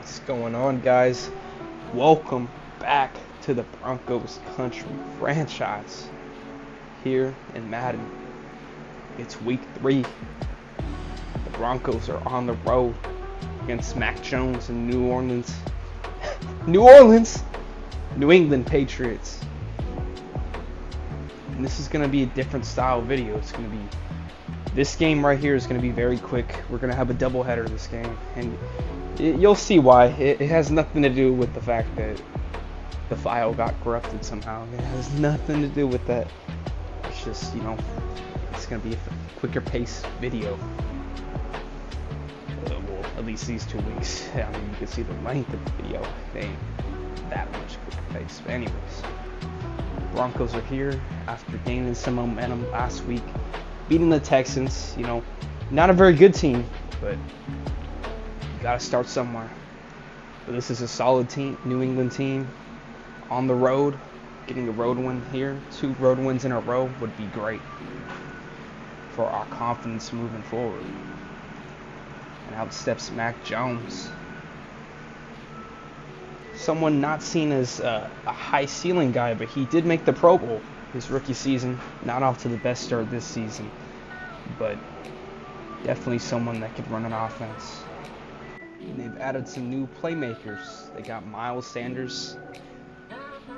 What's going on, guys? Welcome back to the Broncos country franchise here in Madden. It's week 3. The Broncos are on the road against Mac Jones and New England Patriots. And this is going to be a different style video. This game right here is going to be very quick. We're going to have a doubleheader this game, and you'll see why. It has nothing to do with the fact that the file got corrupted somehow. It has nothing to do with that. It's just, it's going to be a quicker pace video. Well, at least these 2 weeks. I mean, you can see the length of the video. They ain't that much quicker pace. But anyways, Broncos are here after gaining some momentum last week, beating the Texans. Not a very good team, but got to start somewhere. But this is a solid team, New England team, on the road. Getting a road win here, 2 road wins in a row would be great for our confidence moving forward. And out steps Mac Jones. Someone not seen as a high ceiling guy, but he did make the Pro Bowl his rookie season. Not off to the best start this season, but definitely someone that could run an offense. And they've added some new playmakers. They got Miles Sanders.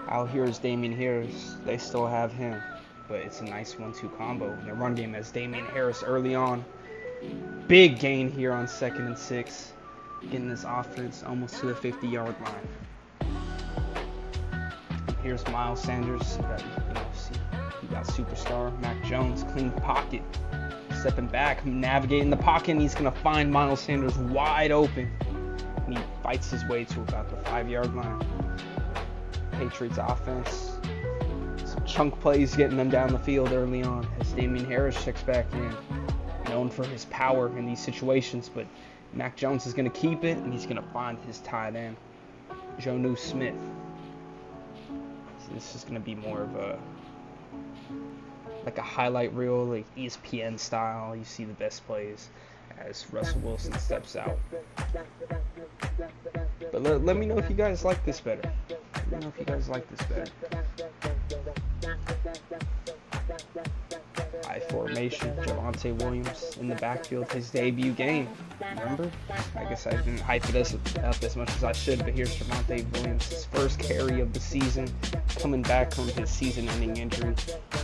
Out here is Damian Harris. They still have him, but it's a nice 1-2 combo. And their run game has Damian Harris early on. Big gain here on 2nd and 6. Getting this offense almost to the 50-yard line. Here's Miles Sanders. You got superstar Mac Jones. Clean pocket. Stepping back, navigating the pocket, and he's going to find Miles Sanders wide open. And he fights his way to about the 5-yard line. Patriots offense. Some chunk plays getting them down the field early on as Damian Harris checks back in. Known for his power in these situations, but Mac Jones is going to keep it, and he's going to find his tight end, Jonnu Smith. So this is going to be more of a highlight reel, like ESPN style. You see the best plays as Russell Wilson steps out. But let me know if you guys like this better. High formation, Javonte Williams in the backfield, his debut game. Remember? I guess I didn't hype it up as much as I should, but here's Javonte Williams, his first carry of the season, coming back from his season-ending injury.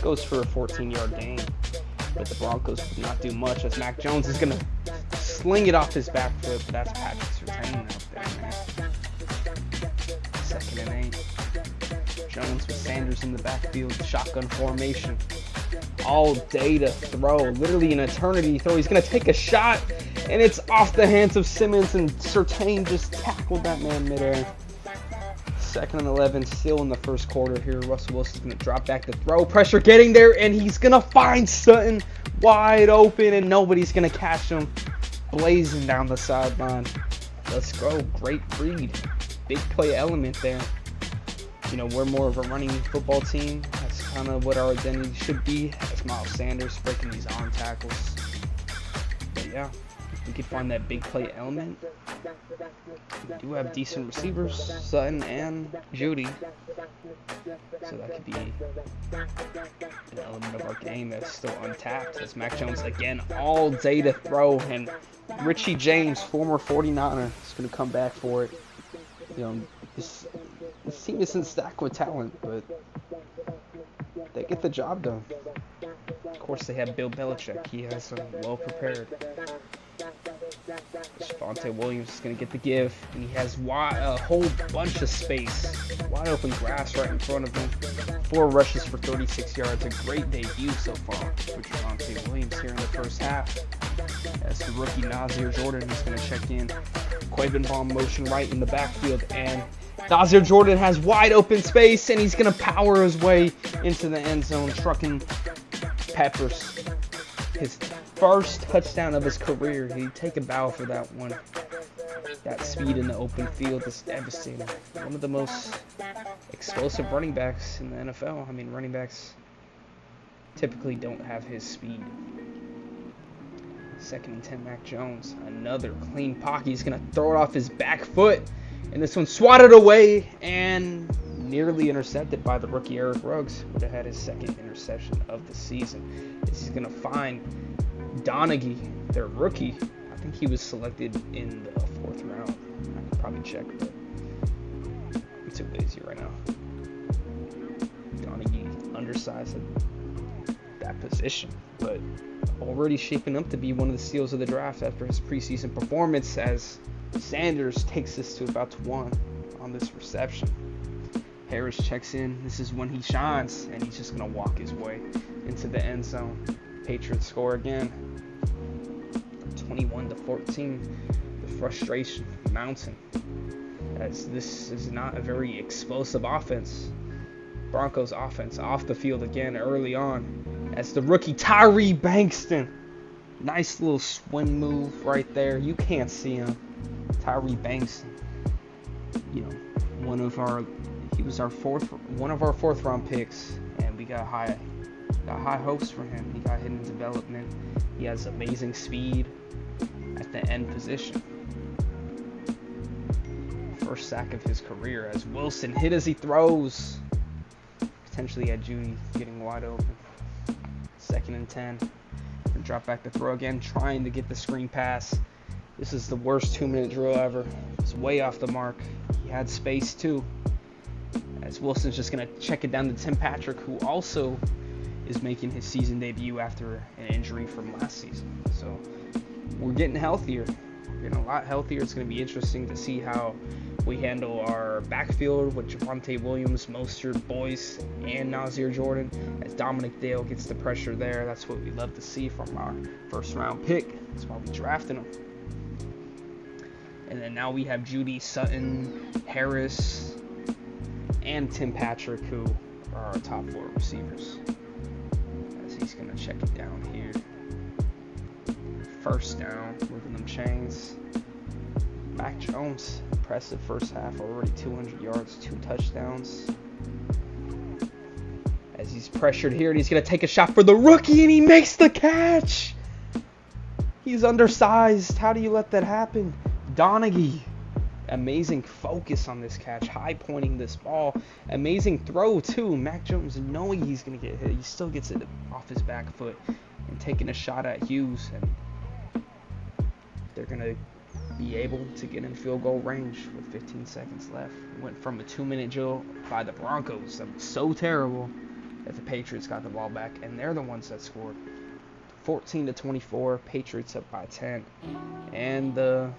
Goes for a 14-yard gain, but the Broncos did not do much as Mac Jones is going to sling it off his back foot, but that's Patrick Surtain out there, man. 2nd and 8. Jones with Sanders in the backfield, shotgun formation. All day to throw, literally an eternity throw. He's going to take a shot, and it's off the hands of Simmons, and Surtain just tackled that man midair. 2nd and 11, still in the first quarter here. Russell Wilson's going to drop back to throw. Pressure getting there, and he's going to find Sutton wide open, and nobody's going to catch him. Blazing down the sideline. Let's go. Great read. Big play element there. We're more of a running football team. That's kind of what our identity should be. As Miles Sanders breaking these arm tackles. But yeah, if we could find that big play element. We do have decent receivers, Sutton and Judy. So that could be an element of our game that's still untapped. As Mac Jones again all day to throw, and Richie James, former 49er, is going to come back for it. This team isn't stacked with talent, but they get the job done. Of course, they have Bill Belichick. He has them well prepared. Javonte Williams is going to get the give, and he has a whole bunch of space. Wide open grass right in front of him. 4 rushes for 36 yards. A great debut so far for Javonte Williams here in the first half. As the rookie Nazir Jordan is going to check in. Quavenbaum motion right in the backfield, and Nazir Jordan has wide open space, and he's going to power his way into the end zone, trucking Peppers. His first touchdown of his career. He'd take a bow for that one. That speed in the open field is devastating. One of the most explosive running backs in the NFL. I mean, running backs typically don't have his speed. 2nd and 10, Mac Jones. Another clean pocket. He's going to throw it off his back foot. And this one swatted away and nearly intercepted by the rookie Eric Ruggs. Would have had his 2nd interception of the season. He's going to find Donaghy, their rookie. I think he was selected in the 4th round. I could probably check, but I'm too lazy right now. Donaghy, undersized at that position, but already shaping up to be one of the steals of the draft after his preseason performance, as Sanders takes this to about 1 on this reception. Harris checks in. This is when he shines, and he's just going to walk his way into the end zone. Patriots score again, 21-14. The frustration mounting, as this is not a very explosive offense. Broncos offense off the field again early on, as the rookie Tyree Bankston, nice little swing move right there. You can't see him. Tyree Bankston, one of our 4th round picks, and we got high hopes for him. He got hidden development. He has amazing speed at the end position. First sack of his career, as Wilson hit as he throws. Potentially had Judy getting wide open. 2nd and 10. And drop back to throw again, trying to get the screen pass. This is the worst 2-minute drill ever. It's way off the mark. He had space too, as Wilson's just going to check it down to Tim Patrick, who also is making his season debut after an injury from last season. So we're getting healthier. We're getting a lot healthier. It's going to be interesting to see how we handle our backfield with Javonte Williams, Mostert, Boyce, and Nazir Jordan, as Dominic Dale gets the pressure there. That's what we love to see from our 1st round pick. That's why we drafted him. And then now we have Judy, Sutton, Harris, and Tim Patrick, who are our top 4 receivers. As he's going to check it down here. 1st down, moving them chains. Mac Jones, impressive first half, already 200 yards, 2 touchdowns. As he's pressured here, and he's going to take a shot for the rookie, and he makes the catch! He's undersized. How do you let that happen? Donaghy, amazing focus on this catch, high pointing this ball. Amazing throw, too. Mac Jones, knowing he's going to get hit, he still gets it off his back foot and taking a shot at Hughes. And they're going to be able to get in field goal range with 15 seconds left. Went from a 2-minute drill by the Broncos that was so terrible that the Patriots got the ball back, and they're the ones that scored. 14-24, Patriots up by 10, and the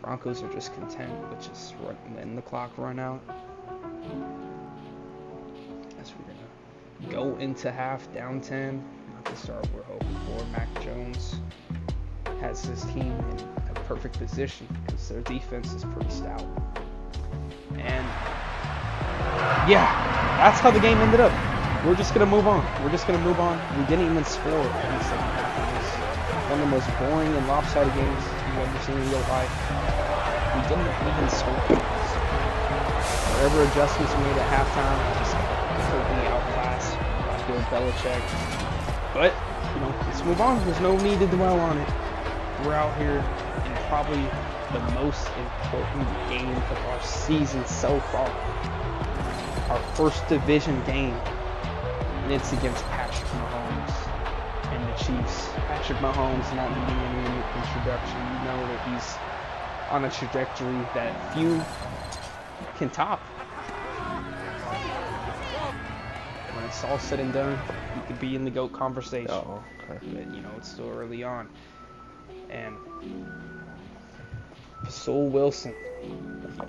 Broncos are just content with just letting the clock run out. As we're gonna go into half down 10, not the start we're hoping for. Mac Jones has his team in a perfect position because their defense is pretty stout. And yeah, that's how the game ended up. We're just going to move on. We didn't even score in the second half. It was one of the most boring and lopsided games you've ever seen in real life. We didn't even score. Whatever adjustments we made at halftime, just completely outclassed by Bill Belichick. But, let's move on. There's no need to dwell on it. We're out here in probably the most important game of our season so far. Our first division game. And it's against Patrick Mahomes and the Chiefs. Patrick Mahomes not needing any introduction. You know that he's on a trajectory that few can top. When it's all said and done, he could be in the GOAT conversation. Oh, okay. But, it's still early on. And Russell Wilson,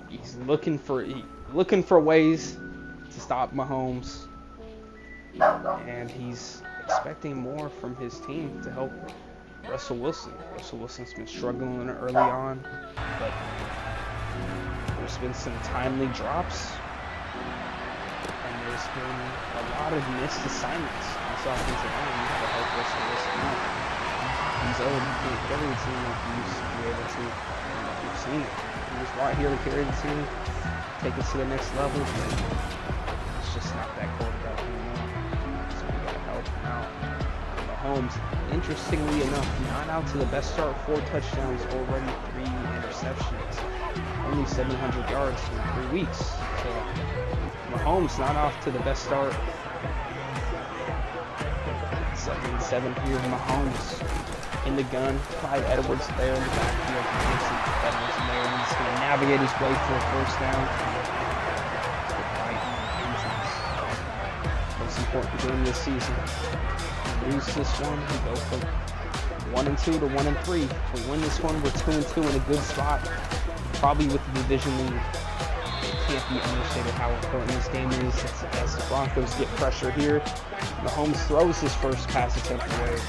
he's looking for ways to stop Mahomes. And he's expecting more from his team to help Russell Wilson. Russell Wilson's been struggling early on, but there's been some timely drops, and there's been a lot of missed assignments on this offensive line to help Russell Wilson out. He's already been carrying the team like he used to be able to. We've seen it. He was right here to carry the team, take it to the next level, but it's just not that quarterback anymore. So we gotta help him out in the Mahomes, interestingly enough, not out to the best start, 4 touchdowns, already 3 interceptions, only 700 yards in 3 weeks. So Mahomes not off to the best start. 7-7 here. Mahomes in the gun. Clyde Edwards there in the backfield. Edwards there, and he's going to navigate his way for a first down. Most important game this season. Lose this one, we go from 1-2 to 1-3. If we win this one, we're 2-2 in a good spot. Probably with the division lead. It can't be understated how important this game is as the Broncos get pressure here. Mahomes throws his first pass attempt away.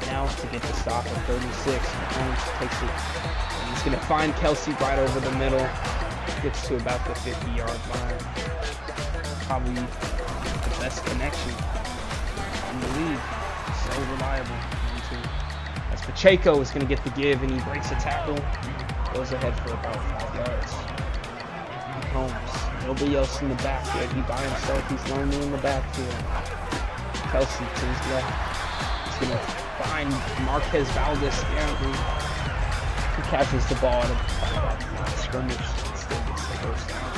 Now to get the stop at 36, Mahomes takes it. And he's going to find Kelsey right over the middle. Gets to about the 50-yard line. Probably the best connection in the league. So reliable. As Pacheco is going to get the give, and he breaks a tackle. Goes ahead for about 5 yards. Mahomes, nobody else in the backfield. He by himself. He's lonely in the backfield. Kelsey to his left. He's going to find Marquez Valdez-Scantling. He catches the ball at about the line of scrimmage and still gets the first down.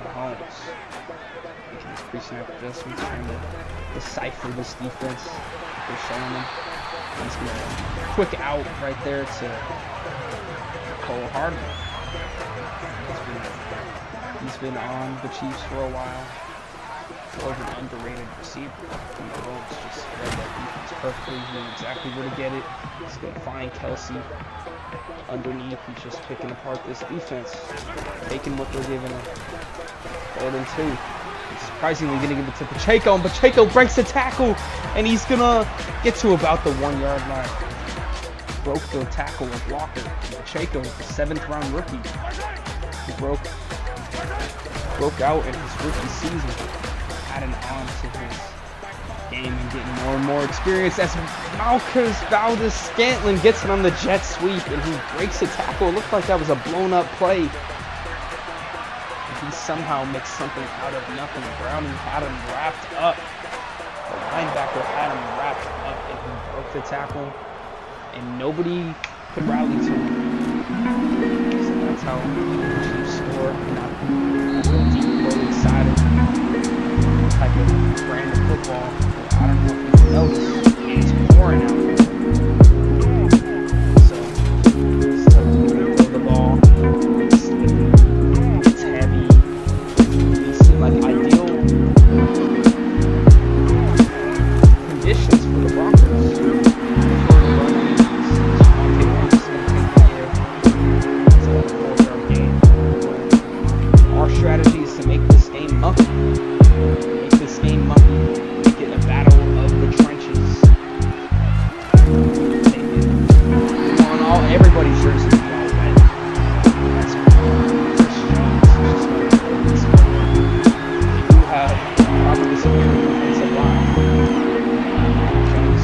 Mahomes making his pre-snap adjustments, trying to decipher this defense they're showing him. He's going to quick out right there to Cole Hardman. He's been on the Chiefs for a while. More of an underrated receiver. Mahomes just read that defense perfectly. He knew exactly where to get it. He's going to find Kelsey underneath. He's just picking apart this defense, taking what they're giving him. 3rd and 2. He's surprisingly going to give it to Pacheco, and Pacheco breaks the tackle, and he's going to get to about the 1-yard line. Broke the tackle with Walker. And Pacheco, the 7th-round rookie, he broke out in his rookie season, adding on to his game and getting more and more experience as Marquez Valdez-Scantling gets it on the jet sweep, and he breaks a tackle. It looked like that was a blown-up play. He somehow makes something out of nothing. Browning had him wrapped up. The linebacker had him wrapped up, and he broke the tackle, and nobody could rally to him. So that's how the Chiefs score. Really excited. Type of brand of football. I don't know if you noticed, it's pouring out. So it's tough to throw the ball. It's slippy. It's heavy. These seem like ideal conditions for the Broncos. Our strategy is to make this game mucky. Make this game mucky. Make it a battle of the trenches. Everybody's jersey be all wet. That's Chris Jones. You have probably some defensive line. Jones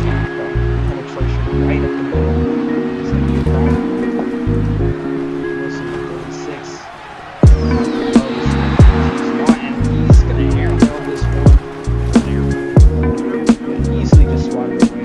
penetration right at the middle. It's going to be a problem. Wilson 36. And he's going to airmail this one. Easily just swat it away.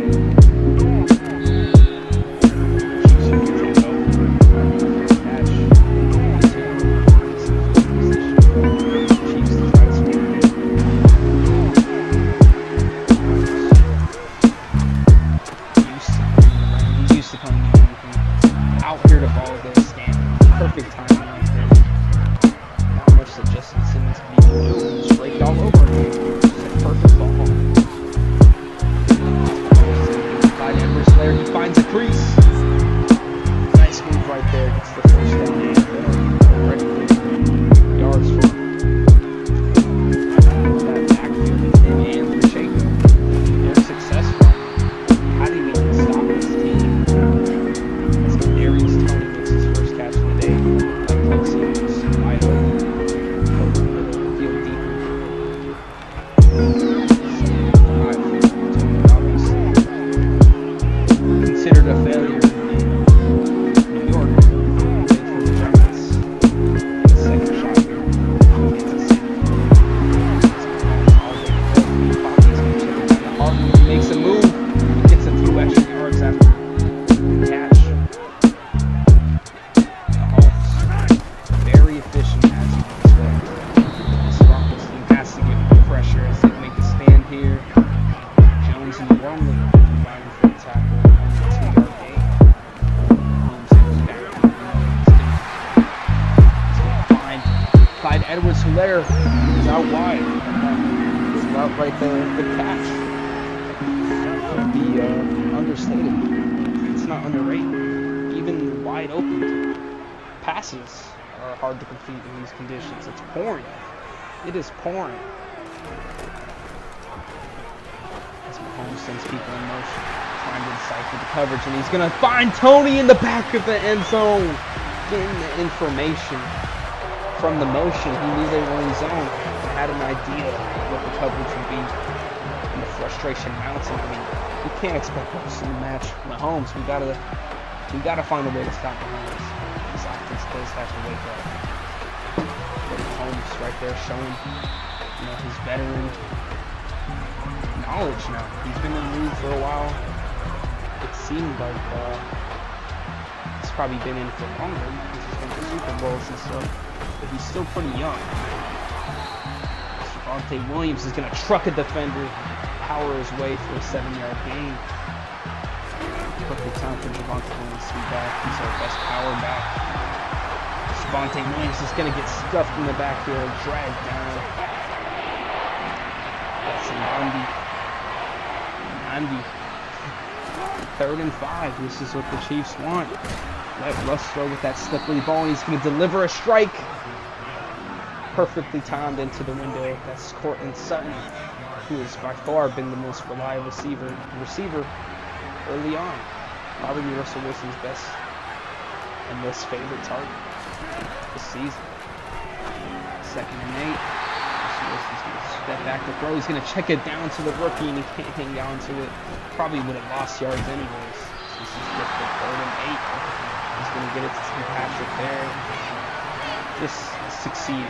there. He's out wide. His route right there, good catch. Would be understated. It's not underrated. Even wide open passes are hard to complete in these conditions. It's pouring. It is pouring. As Mahomes sends people in motion, trying to decipher the coverage, and he's going to find Tony in the back of the end zone. Getting the information from the motion. He knew they were in zone. He had an idea of what the coverage would be. And the frustration mounts. I mean, we can't expect us to match Mahomes. We gotta find a way to stop Mahomes. This offense does have to wake up. But Mahomes right there showing, his veteran knowledge now. He's been in the league for a while. It seemed like he's probably been in for longer because he's been to Super Bowls and stuff. But he's still pretty young. Javonte Williams is going to truck a defender, power his way for a 7-yard gain. Perfect time for Javonte Williams to be back. He's our best power back. Javonte Williams is going to get stuffed in the backfield, dragged down. That's Andy. 3rd and 5. This is what the Chiefs want. Let Russ throw with that slippery ball. He's going to deliver a strike. Perfectly timed into the window. That's Courtland Sutton, who has by far been the most reliable receiver early on. Probably Russell Wilson's best and most favorite target this season. 2nd and 8. Russell Wilson's going to step back to throw. He's going to check it down to the rookie, and he can't hang on to it. Probably would have lost yards anyways. This is just the 3rd and 8. He's going to get it to Tim Patrick there. Just succeeding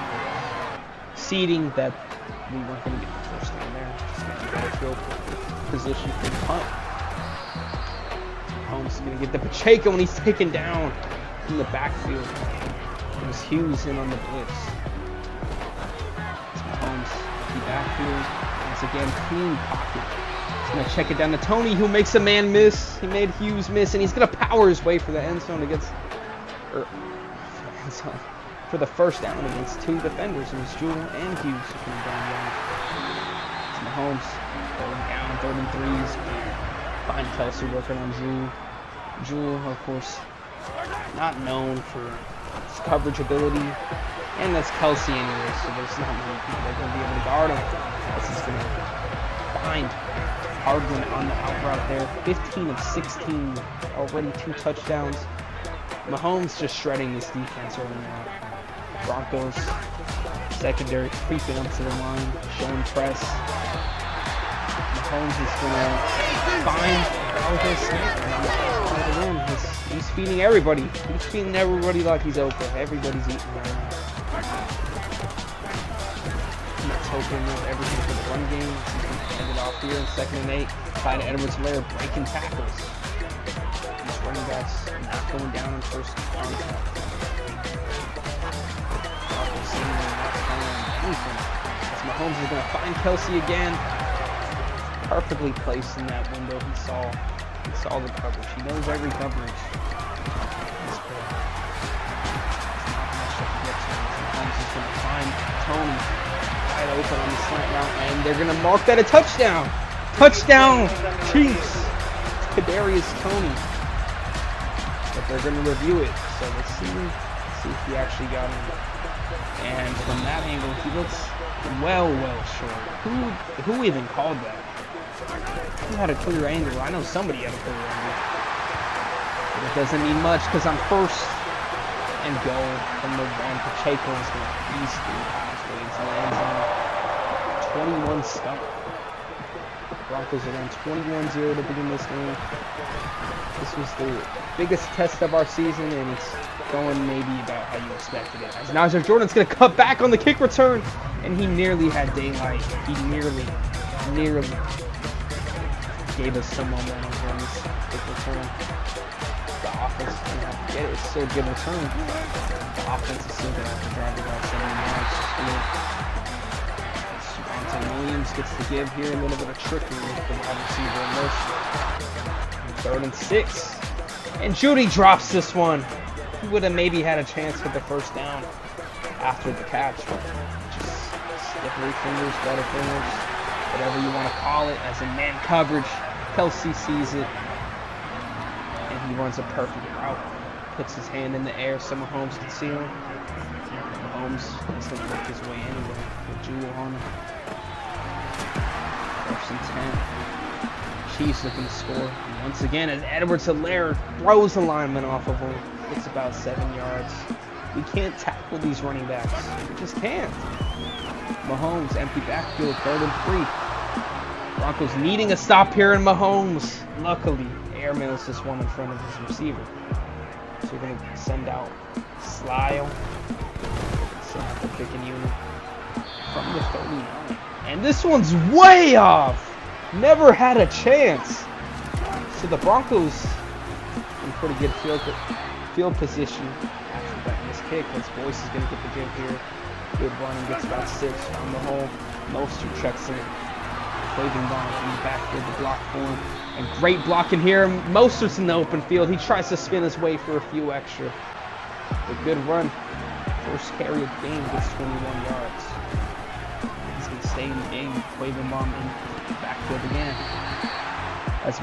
that we weren't going to get the first down there. Just getting better field position for the punt. Mahomes is going to get the Pacheco when he's taken down in the backfield. It was Hughes in on the blitz. It's Mahomes in the backfield. Once again, clean pocket. He's going to check it down to Tony, who makes a man miss. He made Hughes miss, and he's going to power his way for the end zone for the first down against 2 defenders. It was Jewell and Hughes who came down. It's Mahomes going down, 3rd and 3s. Find Kelsey working on Jewell. Jewell, of course, not known for his coverage ability, and that's Kelsey anyway, so there's not many people that are going to be able to guard him. This is going to find Hardman on the out route there. 15 of 16, already 2 touchdowns. Mahomes just shredding this defense early on. Broncos secondary creeping up to the line, showing press. Mahomes is going to find He's feeding everybody. He's feeding everybody like he's open. Everybody's eating right now. Let's hoping with everything for the run game. He's going to end it off here in 2nd and 8. Clyde Edwards-Helaire breaking tackles. These running backs not going down on first contact. Mahomes is going to find Kelsey again. Perfectly placed in that window. He saw the coverage. He knows every coverage. Mahomes is going to find Tony wide open on the slant route, and they're going to mark that a touchdown. Touchdown, Chiefs. Kadarius Toney. But they're going to review it. So let's see if he actually got him. And from that angle, he looks well short. Who even called that? Who had a clear angle? I know somebody had a clear angle. But it doesn't mean much because I'm 1st and goal from the 1. Pacheco is going to ease through halfway into the end zone. 21 stump. Broncos are down 21-0 to begin this game. This was the biggest test of our season, and it's going maybe about how you expected it. As Najee Jordan's going to cut back on the kick return, and he nearly had daylight. He nearly gave us some momentum on this kick return. The offense is going to have to get it. It's still a good return. The offense is still going to have to drive it about 70 yards. Javonte Williams gets the give here, a little bit of trickery with the wide receiver in motion. 3rd and 6. And Judy drops this one. He would have maybe had a chance for the first down after the catch, but just Slippery fingers, butterfingers, whatever you want to call it, as in man coverage. Kelsey sees it, and he runs a perfect route. Puts his hand in the air so Mahomes can see him. Mahomes is going to work his way anyway with Jewel on him. First and 10. Chiefs looking to score. And once again, as Edwards-Helaire throws the lineman off of him, it's about 7 yards. We can't tackle these running backs. We just can't. Mahomes, empty backfield, 3rd and 3. Broncos needing a stop here, and Mahomes, luckily, airmails this one in front of his receiver. So we're going to send out Slyle. Send out the kicking unit from the 39. And this one's way off. Never had a chance. So the Broncos in pretty good field position after that missed kick. As Boyce is going to get the jump here. Good running, gets about 6 on the hole. Mostert checks in. Claving bomb in the backfield to block for him. And great blocking here. Mostert's in the open field. He tries to spin his way for a few extra. A good run. First carry of the game, gets 21 yards. He's going to stay in the game. Claving bomb in the backfield again. As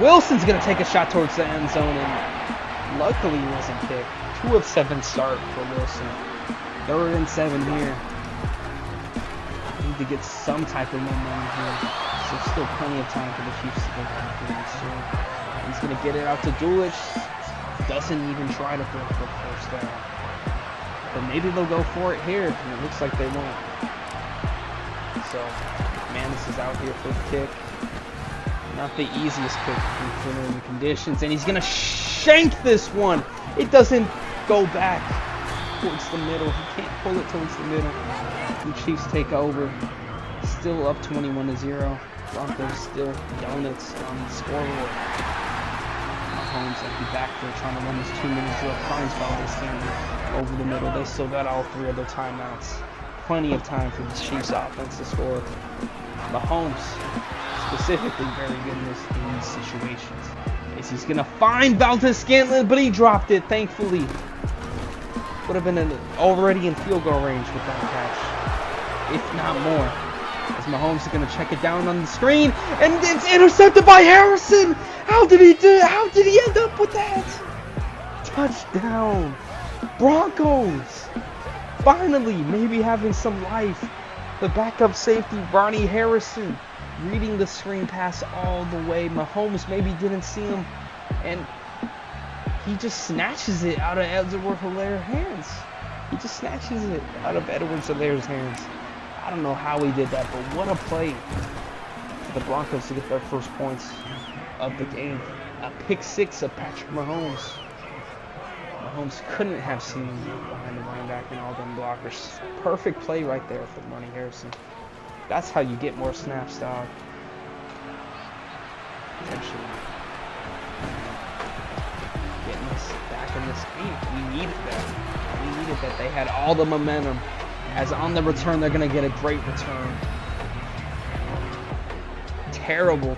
Wilson's going to take a shot towards the end zone, and luckily he wasn't kicked. 2 of 7 start for Wilson. 3rd and 7 here. Need to get some type of momentum here. So still plenty of time for the Chiefs to go down here. He's going to get it out to Dulich. Doesn't even try to throw for a first down. But maybe they'll go for it here, and it looks like they won't. So Manis is out here for the kick. Not the easiest kick considering the conditions, and he's going to shank this one. It doesn't go back towards the middle. He can't pull it towards the middle. The Chiefs take over. Still up 21-0. Broncos still donuts on the scoreboard. Mahomes empty backfield trying to run this 2-minute drill. Finds Valdez over the middle. They still got all 3 of their timeouts. Plenty of time for the Chiefs offense to score. Mahomes specifically very good in these situations. He's going to find Valdez-Scantling, but he dropped it, thankfully. Would have been already in field goal range with that catch, if not more. As Mahomes is going to check it down on the screen, and it's intercepted by Harrison. How did he do it? How did he end up with that? Touchdown. Broncos. Finally, maybe having some life. The backup safety, Ronnie Harrison, reading the screen pass all the way. Mahomes maybe didn't see him, and he just snatches it out of Edwards-Helaire's hands. He just snatches it out of Edwards-Helaire's hands. I don't know how he did that, but what a play for the Broncos to get their first points of the game. A pick 6 of Patrick Mahomes. Mahomes couldn't have seen him behind the running back and all them blockers. Perfect play right there from Ronnie Harrison. That's how you get more snaps, dog. Potentially getting us back in this game. We needed that. We needed that. They had all the momentum. As on the return, they're going to get a great return. Terrible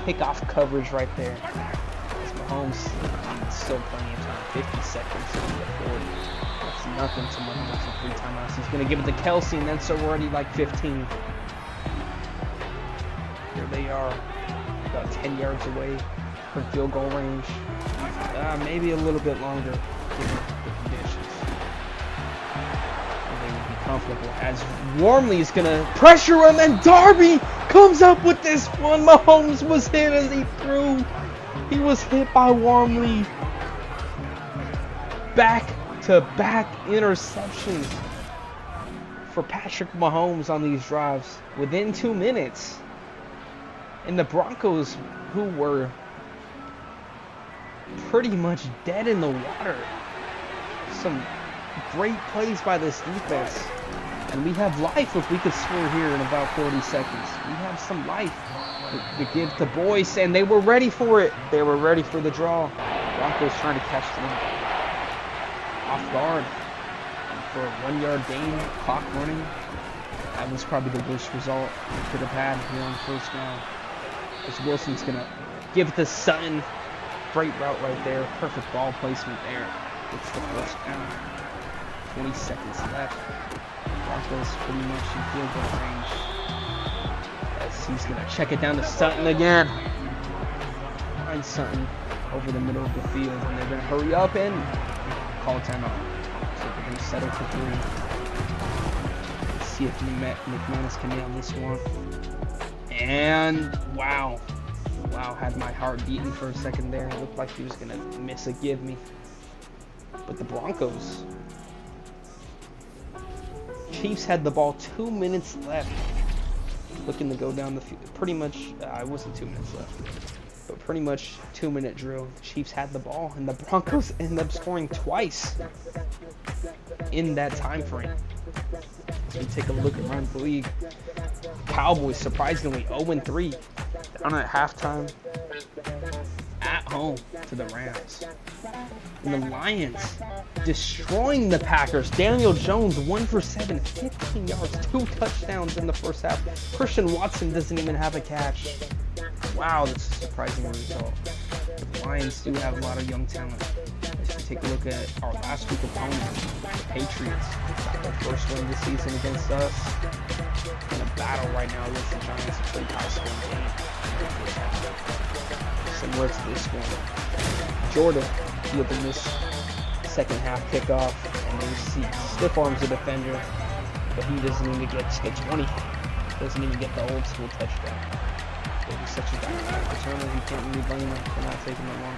kickoff coverage right there. As Mahomes, still plenty of time. 50 seconds to the 40. That's nothing to Mahomes for 3 timeouts. He's going to give it to Kelsey, and then so we're already like 15. Here they are, about 10 yards away from field goal range. Maybe a little bit longer given the conditions. Comfortable as Wormley is gonna pressure him, and Darby comes up with this one. Mahomes was hit as he threw. He was hit by Wormley. Back-to-back interceptions for Patrick Mahomes on these drives within 2 minutes. And the Broncos, who were pretty much dead in the water. Some great plays by this defense, and we have life if we could score here in about 40 seconds. We have some life to give to Boyce, and they were ready for it. They were ready for the draw. Broncos trying to catch them off guard, and for a 1-yard gain, clock running. That was probably the worst result we could have had here on first down. As Wilson's gonna give it to Sutton. Great route right there. Perfect ball placement there. It's the first down. 20 seconds left. Broncos pretty much in field goal range. As he's going to check it down to Sutton again. Find Sutton over the middle of the field, and they're going to hurry up and call a timeout. So they're going to settle for 3. Let's see if McManus can nail this one. And wow, had my heart beating for a second there. It looked like he was going to miss a give me. But the Broncos, Chiefs had the ball 2 minutes left, looking to go down the field. Pretty much, it wasn't 2 minutes left, but pretty much 2-minute drill. The Chiefs had the ball, and the Broncos ended up scoring twice in that time frame. So we take a look around the league. Cowboys surprisingly 0-3, down at halftime at home to the Rams. And the Lions destroying the Packers. Daniel Jones 1 for 7, 15 yards, 2 touchdowns in the first half. Christian Watson doesn't even have a catch. Wow, that's a surprising result. The Lions do have a lot of young talent. Let's take a look at our last week opponent, the Patriots. Got their first win this season against us. In a battle right now against the Giants. It's a pretty high-scoring game. Similar to this one. Jordan fielding this second half kickoff, and he stiff arms the defender, but he doesn't even get to 20. Doesn't even get the old school touchdown. But he's such a dynamic returner, he can't really blame him for not taking that one,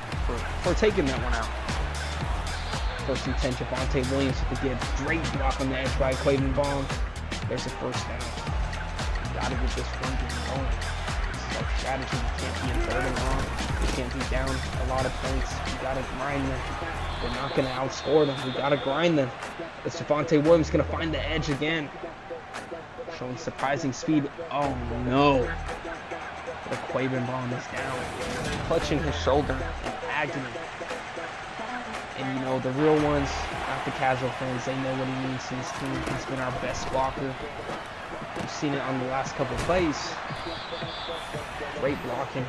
for taking that one out. First and 10, Javonte Williams with the give. Great block on the edge by Clayton Baum. There's a first down. Gotta get this run game going. This is our strategy. We can't be in third and long. We can't be down a lot of points. We gotta grind them. We're not gonna outscore them. We gotta grind them. It's Javonte Williams gonna find the edge again. Showing surprising speed. Oh no. The Quaven Baum is down. Clutching his shoulder in agony. And you know, the real ones, not the casual fans, they know what he means to his team. He's been our best blocker. We've seen it on the last couple of plays. Great blocking.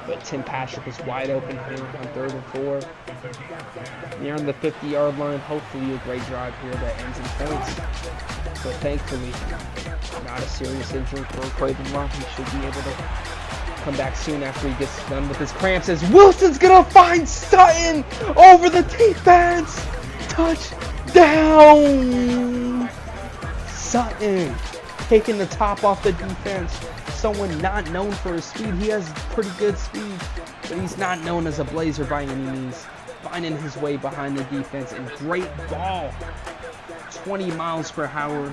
But Tim Patrick is wide open here on 3rd and 4. Near on the 50-yard line. Hopefully a great drive here that ends in points. But thankfully, not a serious injury for Clayton Baum. He should be able to come back soon after he gets done with his cramps, as Wilson's gonna find Sutton over the defense. Touchdown! Sutton taking the top off the defense. Someone not known for his speed. He has pretty good speed, but he's not known as a blazer by any means. Finding his way behind the defense, and great ball. 20 miles per hour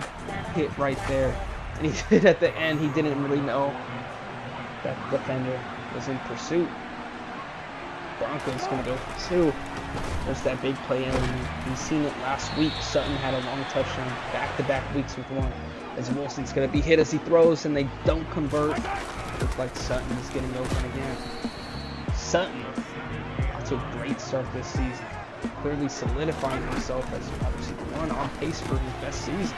hit right there. And he hit at the end. He didn't really know that the defender was in pursuit. Broncos gonna go for 2. There's that big play in. We've seen it last week. Sutton had a long touchdown, back-to-back weeks with one. As Wilson's gonna be hit as he throws, and they don't convert. Looks like Sutton is getting open again. Sutton to a great start this season, clearly solidifying himself as obviously one on pace for his best season.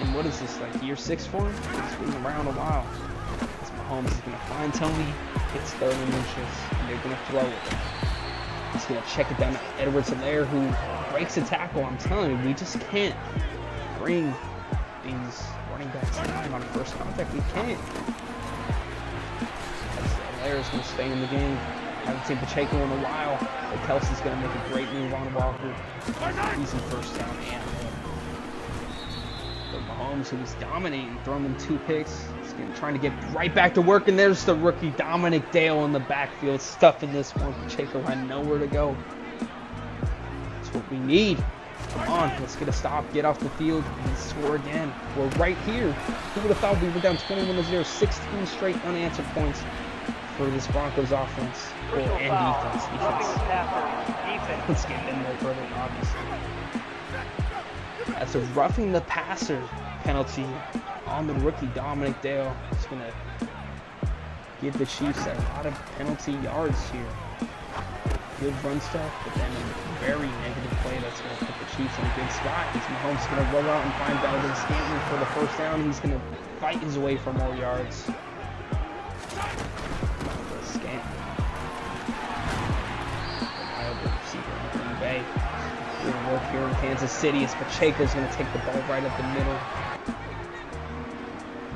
And what is this, like year 6 for him? He's been around a while. As Mahomes is going to find Tony, it's 3rd and inches, and they're going to throw it. He's going to check it down to Edwards-Helaire, who breaks a tackle. I'm telling you, we just can't bring these running backs down on first contact. We can't. Helaire is going to stay in the game. Haven't seen Pacheco in a while, but Kelsey's going to make a great move on Walker. He's in first down and but Mahomes, who was dominating, throwing them 2 picks, is trying to get right back to work, and there's the rookie Dominic Dale in the backfield, stuffing this one. Pacheco had nowhere to go. That's what we need. Come on, let's get a stop, get off the field, and score again. We're right here. Who would have thought we were down 21-0, 16 straight unanswered points for this Broncos offense and defense. Let's get in there further, obviously. That's a roughing the passer penalty on the rookie Dominic Dale. It's going to give the Chiefs a lot of penalty yards here. Good run stuff, but then a very negative play that's going to put the Chiefs in a good spot. As Mahomes going to roll out and find Dalvin Stanton for the first down. He's going to fight his way for more yards. Stanton. Receiver in Green Bay. Doing work here in Kansas City as Pacheco's going to take the ball right up the middle.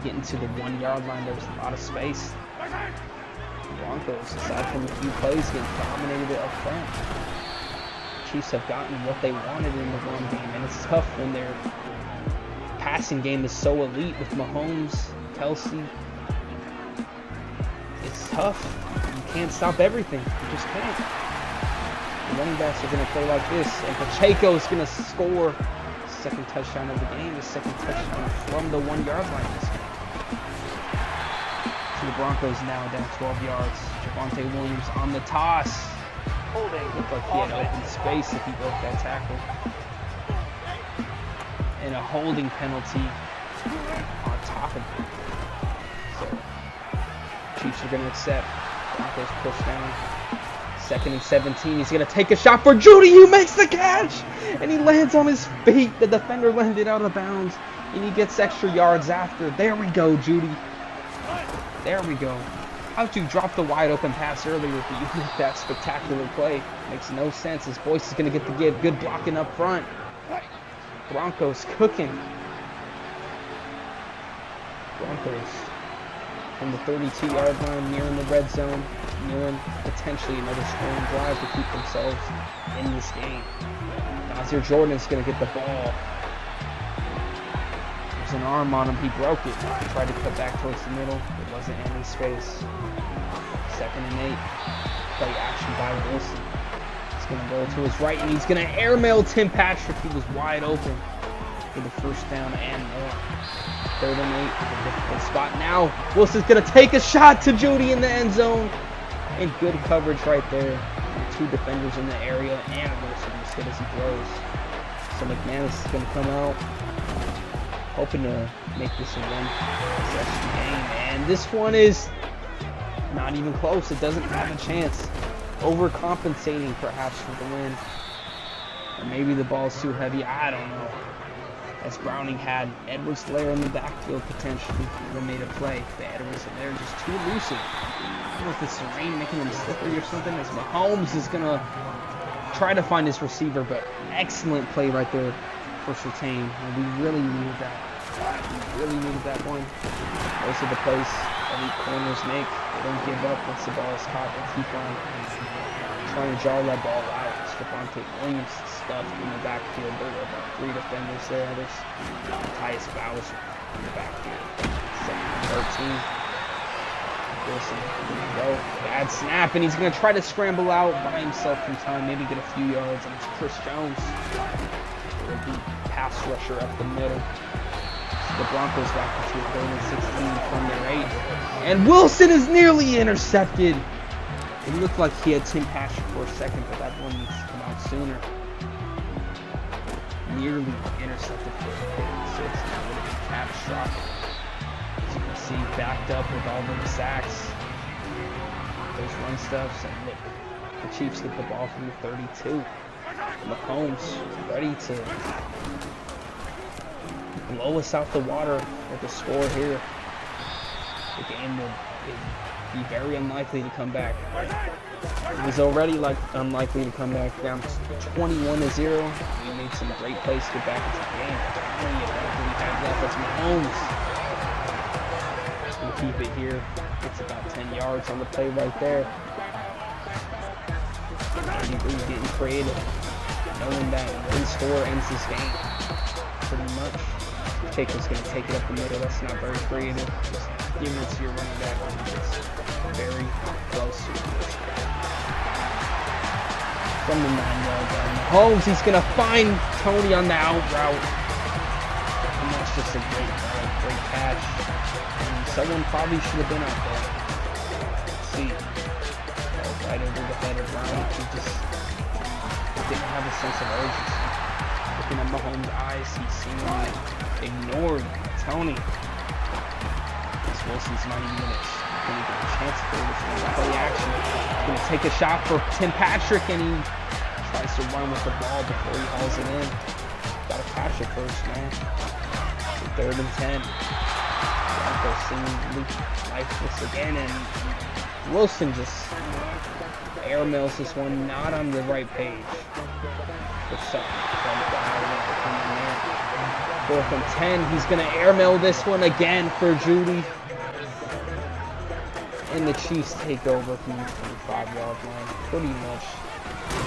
Getting to the 1 yard line, there's a lot of space. Broncos, aside from a few plays, get dominated up front. Chiefs have gotten what they wanted in the run game, and it's tough when their passing game is so elite with Mahomes, Kelsey. It's tough. You can't stop everything. You just can't. The running backs are going to play like this, and Pacheco is going to score second touchdown of the game, the second touchdown from the 1 yard line this game. So the Broncos now down 12 yards. Javonte Williams on the toss. Holding. Looked like he had open space if he broke that tackle. And a holding penalty on top of it. So Chiefs are going to accept. Broncos push down. 2nd and 17. He's going to take a shot for Judy, who makes the catch. And he lands on his feet. The defender landed out of bounds. And he gets extra yards after. There we go, Judy. There we go. How'd you drop the wide open pass earlier if you make that spectacular play? Makes no sense. His Boyce is going to get the give. Good blocking up front. Broncos cooking. Broncos from the 32-yard line, nearing the red zone, nearing potentially another scoring drive to keep themselves in this game. Nasir Jordan's going to get the ball. There's an arm on him. He broke it. He tried to cut back towards the middle. There wasn't any space. 2nd and 8. Play action by Wilson. He's going to go to his right, and he's going to airmail Tim Patrick. He was wide open for the first down and more. 3rd and 8. A difficult spot now. Wilson's going to take a shot to Judy in the end zone. And good coverage right there. 2 defenders in the area, and Wilson just hit as he throws. So McManus is going to come out, hoping to make this a one-possession game. And this one is not even close. It doesn't have a chance. Overcompensating perhaps for the win. Or maybe the ball's too heavy. I don't know. As Browning had Edwards-Helaire in the backfield potentially. They made a play. The Edwards-Helaire just too elusive. I don't know if it's the rain making him slippery or something. As Mahomes is going to try to find his receiver, but excellent play right there for Surtain. And we really needed that. We really needed that one. Most of the plays elite corners make, they don't give up once the ball is caught. They keep on trying to jar that ball out. Javonte Williams stuffed in the backfield. There were about 3 defenders there. There's Tyus Bowser in the backfield. 2nd and 13. Wilson, go. Bad snap, and he's going to try to scramble out by himself from time, maybe get a few yards. And it's Chris Jones, the pass rusher up the middle. The Broncos back into 3rd and 16 from their 8. And Wilson is nearly intercepted. It looked like he had Tim Patrick for a second, but that one needs to come out sooner. Nearly intercepted for a pick, so it's not going to be catastrophic. As you can see, backed up with all the sacks. Those run stuffs, and look, the Chiefs get the ball from the 32. Mahomes ready to blow us out the water with a score here. The game will be very unlikely to come back. It was already unlikely to come back, down 21-0. We made some great plays to get back into the game. How many do we have left? That's Mahomes. Just gonna keep it here. It's about 10 yards on the play right there. Andy getting creative, knowing that one score ends this game. Pretty much. Pacheco's going to take it up the middle. That's not very creative. Just giving it to your running back. It's very close to the first down. From the 9-yard line. Mahomes, he's going to find Tony on the out route. And that's just a great catch. And someone probably should have been out there. Let's see. Right over the head of Brown. He just didn't have a sense of urgency. Looking at Mahomes' eyes, he seemingly ignored Tony. This Wilson's not even going to get a chance to play action. He's going to take a shot for Tim Patrick, and he tries to run with the ball before he hauls it in. Got to catch it first, man. 3rd and 10. Broncos seemingly lifeless again, and Wilson just airmails this one, not on the right page. for second. 4th and 10. He's going to airmail this one again for Judy. And the Chiefs take over from the 25-yard line. Pretty much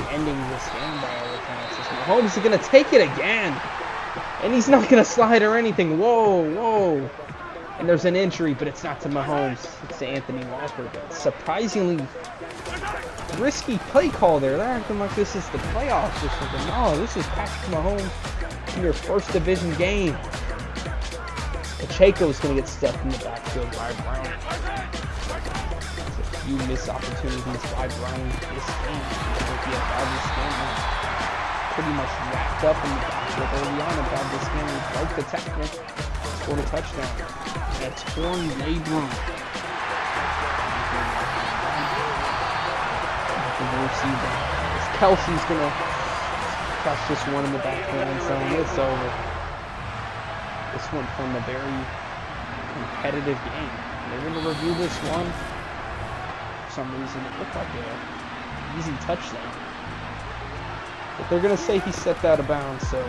ending this game by all accounts. Mahomes is going to take it again. And he's not going to slide or anything. Whoa. And there's an injury, but it's not to Mahomes. It's to Anthony Walker. But surprisingly risky play call there. They're acting like this is the playoffs or something. No, this is Patrick Mahomes in your first division game. Pacheco's going to get stuck in the backfield by Brown. There's a few missed opportunities by Brown this game. This game pretty much wrapped up in the backfield early on about this game. He broke the tackle, scored a touchdown. And a torn labrum. Kelsey's going to catch this one in the back of the end zone. It's over. This one from a very competitive game. They're going to review this one. For some reason, it looked like an easy touchdown. But they're going to say he stepped out of bounds, so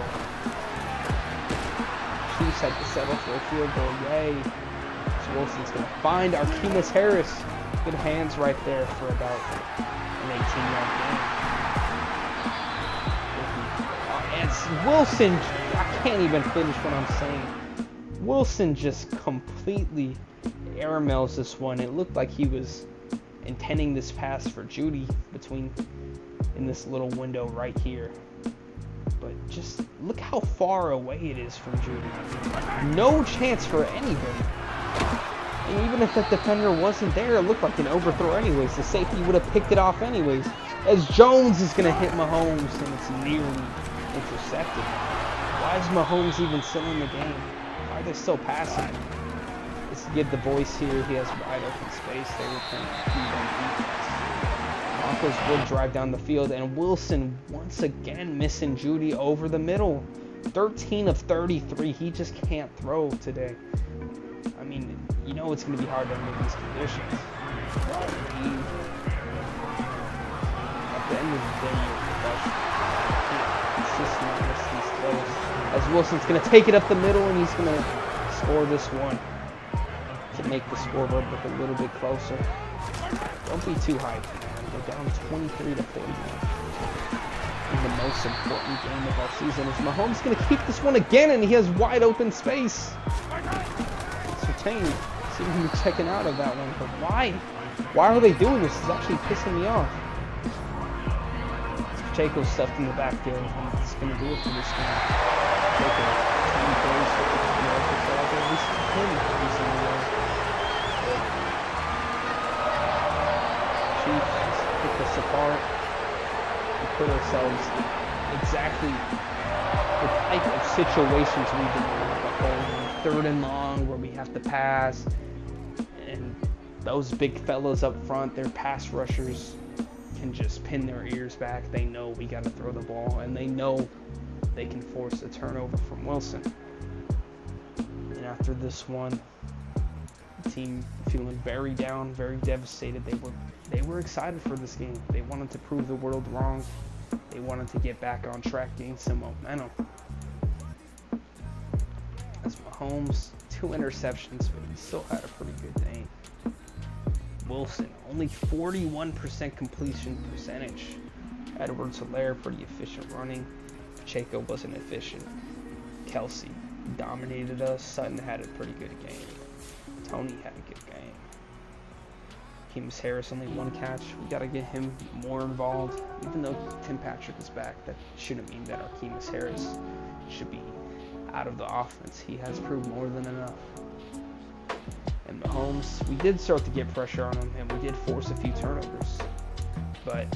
Chiefs had to settle for a field goal. Yay. So Wilson's going to find Arkemis Harris. Good hands right there for about an 18-yard gain. And Wilson, I can't even finish what I'm saying. Wilson just completely airmails this one. It looked like he was intending this pass for Judy in this little window right here. But just look how far away it is from Judy. No chance for anybody. And even if that defender wasn't there, it looked like an overthrow anyways. The safety would have picked it off anyways. As Jones is going to hit Mahomes, and it's nearly intercepted. Why is Mahomes even still in the game? Why are they still passing? It's to give the voice here. He has wide open space. They were playing defense. Broncos would drive down the field, and Wilson once again missing Judy over the middle. 13 of 33. He just can't throw today. I mean, you know it's going to be hard under these conditions. At the end of the day, you're professional. It's just not miss these throws. As Wilson's going to take it up the middle, and he's going to score this one to make the scoreboard look a little bit closer. Don't be too hyped, man. They're down 23 to 41. In the most important game of our season, is Mahomes going to keep this one again, and he has wide open space. Surtain seems to be checking out of that one, but why? Why are they doing this? It's actually pissing me off. Pacheco's stuffed in the backfield, and it's going to do it for this game. Pacheco, 20 plays, 50 yards, at least 10 every single way. Chiefs pick us apart and put ourselves exactly the type of situations we've been in. The whole 3rd and long where we have to pass, and those big fellas up front, their pass rushers can just pin their ears back. They know we got to throw the ball, and they know they can force a turnover from Wilson. And after this one, the team feeling very down, very devastated. They were excited for this game. They wanted to prove the world wrong. They wanted to get back on track, gain some momentum. As Mahomes, 2 interceptions, but he still had a pretty good day. Wilson, only 41% completion percentage. Edwards-Helaire, pretty efficient running. Pacheco wasn't efficient. Kelsey dominated us. Sutton had a pretty good game. Tony had a good game. Arkemis Harris, only 1 catch. We got to get him more involved. Even though Tim Patrick is back, that shouldn't mean that Arkemis Harris should be out of the offense. He has proved more than enough. And Mahomes, we did start to get pressure on him, and we did force a few turnovers. But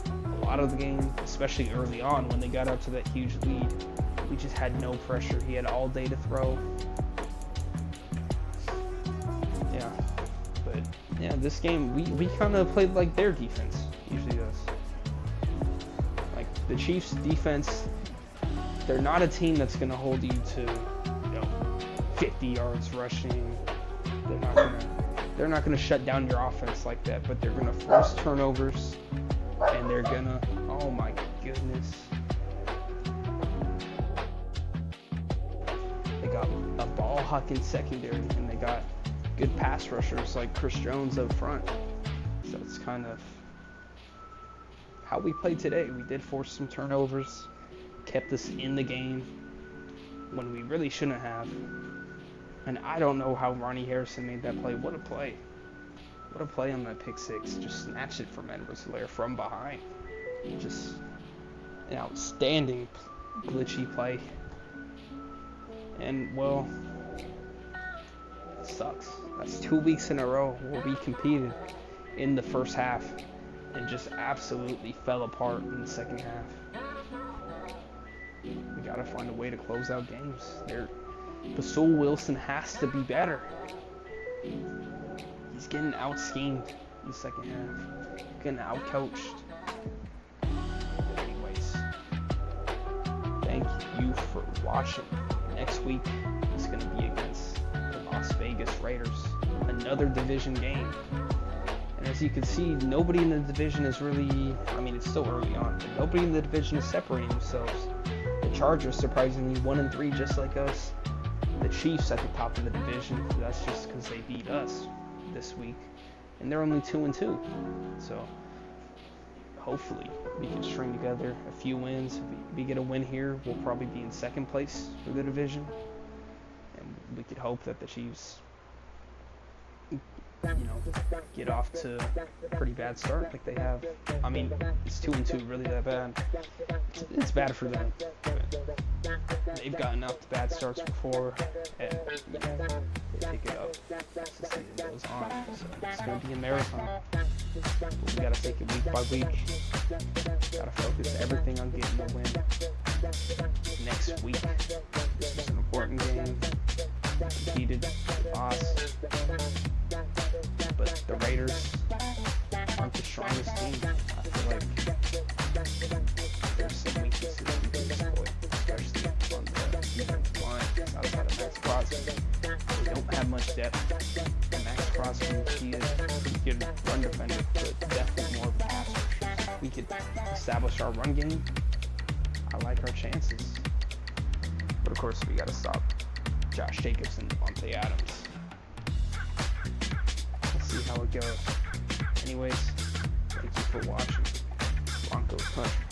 a lot of the game, especially early on when they got up to that huge lead, we just had no pressure. He had all day to throw. Yeah. But yeah, this game, we kind of played like their defense usually does. Like the Chiefs' defense, they're not a team that's going to hold you to, 50 yards rushing. They're not gonna shut down your offense like that, but they're gonna force turnovers, and they're gonna, oh my goodness, got a ball-hawking secondary, and they got good pass rushers like Chris Jones up front. So it's kind of how we played today. We did force some turnovers, kept us in the game when we really shouldn't have. And I don't know how Ronnie Harrison made that play. What a play. What a play on that pick six. Just snatched it from Edwards-Helaire from behind. Just an outstanding glitchy play. And, well, it sucks. That's 2 weeks in a row where we competed in the first half and just absolutely fell apart in the second half. We gotta find a way to close out games. Basul Wilson has to be better. He's getting out-schemed in the second half. Getting out-coached. Anyways, thank you for watching. Next week is going to be against the Las Vegas Raiders. Another division game. And as you can see, nobody in the division is really, I mean, it's still early on, but nobody in the division is separating themselves. The Chargers, surprisingly, 1-3, just like us. The Chiefs at the top of the division. That's just because they beat us this week. And they're only 2-2. So, hopefully, we can string together a few wins. If we get a win here, we'll probably be in second place for the division. And we could hope that the Chiefs, get off to a pretty bad start like they have. I mean, it's 2-2, really that bad? It's bad for them. But they've gotten off to bad starts before, and they pick it up as the season goes on. So it's going to be a marathon. But we got to take it week by week. Got to focus everything on getting the win next week. This was an important game. Competed, lost. But the Raiders aren't the strongest team. I feel like there's some weaknesses we can exploit, especially on the defensive line outside of Max Crosby. They don't have much depth. And Max Crosby, he is a pretty good run defender, but definitely more of a pass rusher. If we could establish our run game, I like our chances. But of course, we got to stop Josh Jacobs and Devontae Adams. We'll see how it goes. Anyways, thank you for watching. Broncos country.